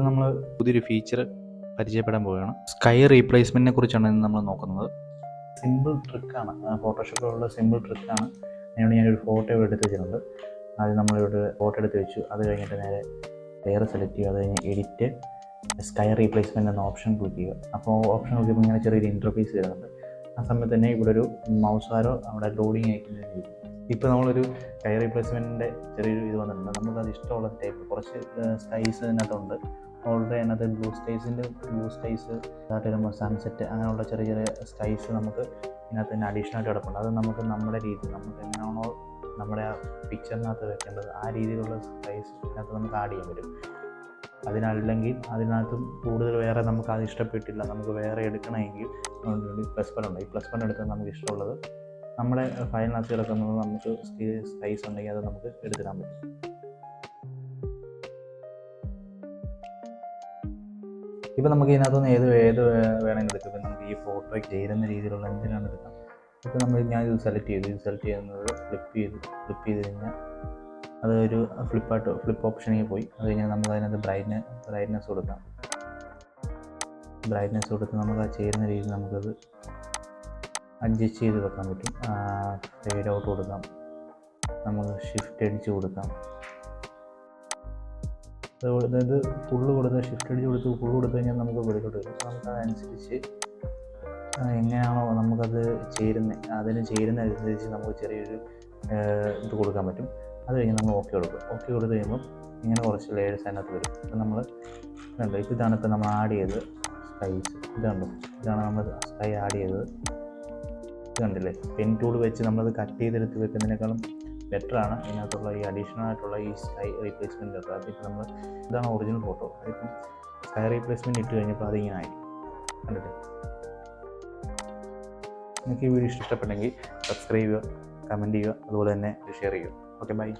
നമ്മൾ പുതിയൊരു ഫീച്ചർ പരിചയപ്പെടാൻ പോവുകയാണ്. സ്കൈ റീപ്ലേസ്മെൻറ്റിനെ കുറിച്ചാണ് ഇന്ന് നമ്മൾ നോക്കുന്നത്. സിമ്പിൾ ട്രിക്കാണ്, ഫോട്ടോഷോപ്പിലുള്ള സിമ്പിൾ ട്രിക്കാണ്. അതിനോട് ഞാനൊരു ഫോട്ടോ എടുത്ത് വെച്ചിട്ടുണ്ട്. ആദ്യം നമ്മളിവിടെ ഫോട്ടോ എടുത്ത് വെച്ചു. അത് കഴിഞ്ഞിട്ട് നേരെ ലെയർ സെലക്ട് ചെയ്യുക. അത് കഴിഞ്ഞ് എഡിറ്റ് സ്കൈ റീപ്ലേസ്മെൻറ്റ് എന്ന ഓപ്ഷൻ ക്ലിക്ക് ചെയ്യുക. അപ്പോൾ ഓപ്ഷൻ നോക്കിയപ്പോൾ ഇങ്ങനെ ചെറിയൊരു ഇൻ്റർഫേസ് വരുന്നുണ്ട്. ആ സമയത്ത് തന്നെ ഇവിടെ ഒരു മൗസാരോ അവിടെ ലോഡിങ് ആയിട്ട് ഇപ്പോൾ നമ്മളൊരു സ്കൈ റീപ്ലേസ്മെൻറ്റിൻ്റെ ചെറിയൊരു ഇത് വന്നിട്ടുണ്ട്. നമുക്കത് ഇഷ്ടമുള്ള ടൈപ്പ് കുറച്ച് സ്കൈസ് അതിനകത്തുണ്ട്. ഓൾറെഡി അതിനകത്ത് ബ്ലൂ സ്റ്റൈസ് അതായിട്ട് വരുമ്പോൾ സൺസെറ്റ് അങ്ങനെയുള്ള ചെറിയ ചെറിയ സ്കൈസ് നമുക്ക് ഇതിനകത്ത് തന്നെ അഡീഷണലായിട്ട് കിടപ്പുണ്ട്. അത് നമുക്ക് നമ്മുടെ രീതി നമുക്ക് എങ്ങനെയാണോ നമ്മുടെ ആ പിക്ചറിനകത്ത് വെക്കേണ്ടത് ആ രീതിയിലുള്ള സ്കൈസ് ഇതിനകത്ത് നമുക്ക് ആഡ് ചെയ്യാൻ പറ്റും. അതിനല്ലെങ്കിൽ അതിനകത്തും കൂടുതൽ വേറെ നമുക്ക് അത് ഇഷ്ടപ്പെട്ടില്ല, നമുക്ക് വേറെ എടുക്കണമെങ്കിൽ പ്ലസ് ബട്ടൺ ഉണ്ട്. ഈ പ്ലസ് ബട്ടൺ എടുത്താൽ നമുക്ക് ഇഷ്ടമുള്ളത് നമ്മുടെ ഫയലിനകത്ത് കിടക്കുന്നത് നമുക്ക് സ്കൈസ് ഉണ്ടെങ്കിൽ അത് നമുക്ക് എടുത്തിടാൻ പറ്റും. ഇപ്പം നമുക്ക് ഇതിനകത്തുനിന്ന് ഏത് വേണമെങ്കിലും എടുക്കാം. ഇപ്പം നമുക്ക് ഈ ഫോട്ടോയ്ക്ക് ചേരുന്ന രീതിയിലുള്ള എന്തിനാണ് എടുക്കാം. ഇപ്പം ഞാനിത് സെലക്ട് ചെയ്യുന്നത് ഫ്ലിപ്പ് ചെയ്ത് കഴിഞ്ഞാൽ അതൊരു ഫ്ലിപ്പ് ഓപ്ഷനിൽ പോയി. അത് കഴിഞ്ഞാൽ നമുക്ക് അതിനകത്ത് ബ്രൈറ്റ്നെസ് കൊടുക്കാം. ബ്രൈറ്റ്നെസ് കൊടുത്ത് നമുക്ക് ആ ചേരുന്ന രീതിയിൽ നമുക്കത് അഡ്ജസ്റ്റ് ചെയ്ത് വെക്കാൻ പറ്റും. ഫേഡ് ഔട്ട് കൊടുക്കാം, നമുക്ക് ഷിഫ്റ്റ് അടിച്ച് കൊടുക്കാം. അതായത് ഫുള്ള് കൊടുത്ത് ഷിഫ്റ്റ് അടിച്ച് ഫുള്ള് കൊടുത്തു കഴിഞ്ഞാൽ നമുക്ക് വെളിയിലോട്ട് വരും. അപ്പോൾ നമുക്ക് അതനുസരിച്ച് എങ്ങനെയാണോ നമുക്കത് ചേരുന്നതനുസരിച്ച് നമുക്ക് ചെറിയൊരു ഇത് കൊടുക്കാൻ പറ്റും. അത് കഴിഞ്ഞ് നമ്മൾ ഓക്കെ കൊടുത്ത് കഴിയുമ്പോൾ ഇങ്ങനെ കുറച്ച് ലേയേഴ്സ് അതിനകത്ത് വരും. അപ്പം നമ്മൾ ഇതുണ്ട്. ഇതാണ് ഇപ്പം നമ്മൾ ആഡ് ചെയ്തത് സ്കൈസ്. ഇതാണ് നമ്മൾ സ്കൈ ആഡ് ചെയ്തത്. ഇത് കണ്ടില്ലേ, പെൻ ടൂൾ വെച്ച് നമ്മളത് കട്ട് ചെയ്തെടുത്ത് വെക്കുന്നതിനേക്കാളും ബെറ്ററാണ് ഇതിനകത്തുള്ള ഈ അഡീഷണൽ ആയിട്ടുള്ള ഈ സ്കൈ റീപ്ലേസ്മെൻറ്റ് ഒക്കെ. അതിപ്പോൾ ഇതാണ് ഒറിജിനൽ ഫോട്ടോ. അതിപ്പം സ്കൈ റീപ്ലേസ്മെൻറ്റ് ഇട്ട് കഴിഞ്ഞപ്പോൾ അതിങ്ങനെ ആയി. കണ്ടിട്ട് നിങ്ങൾക്ക് ഈ വീഡിയോ ഇഷ്ടപ്പെട്ടെങ്കിൽ സബ്സ്ക്രൈബ് ചെയ്യുക, കമൻറ്റ് ചെയ്യുക, അതുപോലെ തന്നെ ഷെയർ ചെയ്യുക. Okay, by.